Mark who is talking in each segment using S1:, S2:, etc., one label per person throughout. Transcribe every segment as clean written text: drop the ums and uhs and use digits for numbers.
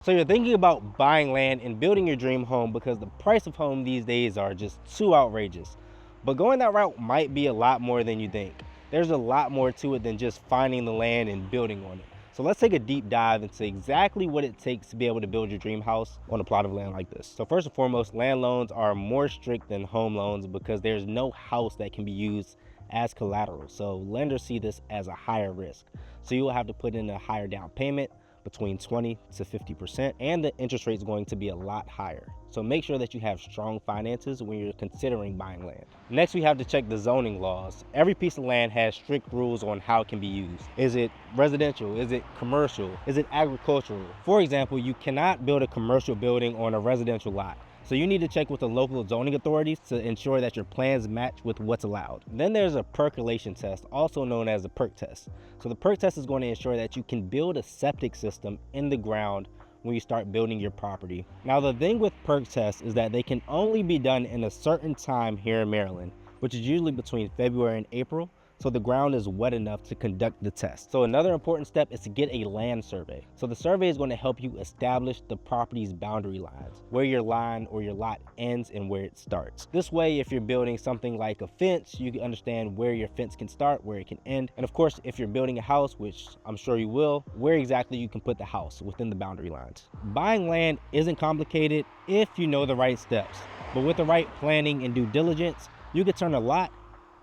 S1: So you're thinking about buying land and building your dream home because the price of home these days are just too outrageous. But going that route might be a lot more than you think. There's a lot more to it than just finding the land and building on it. So let's take a deep dive into exactly what it takes to be able to build your dream house on a plot of land like this. So first and foremost, land loans are more strict than home loans because there's no house that can be used as collateral. So lenders see this as a higher risk. So you will have to put in a higher down payment, between 20 to 50%, and the interest rate is going to be a lot higher. So make sure that you have strong finances when you're considering buying land. Next, we have to check the zoning laws. Every piece of land has strict rules on how it can be used. Is it residential? Is it commercial? Is it agricultural? For example, you cannot build a commercial building on a residential lot. So you need to check with the local zoning authorities to ensure that your plans match with what's allowed. Then there's a percolation test, also known as a perk test. So the perk test is going to ensure that you can build a septic system in the ground when you start building your property. Now the thing with perk tests is that they can only be done in a certain time here in Maryland, which is usually between February and April. So the ground is wet enough to conduct the test. So another important step is to get a land survey. So the survey is going to help you establish the property's boundary lines, where your line or your lot ends and where it starts. This way, if you're building something like a fence, you can understand where your fence can start, where it can end. And of course, if you're building a house, which I'm sure you will, where exactly you can put the house within the boundary lines. Buying land isn't complicated if you know the right steps, but with the right planning and due diligence, you can turn a lot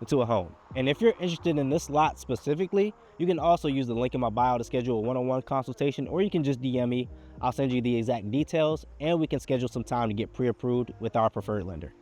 S1: into a home. And if you're interested in this lot specifically, you can also use the link in my bio to schedule a one-on-one consultation, or you can just DM me. I'll send you the exact details and we can schedule some time to get pre-approved with our preferred lender.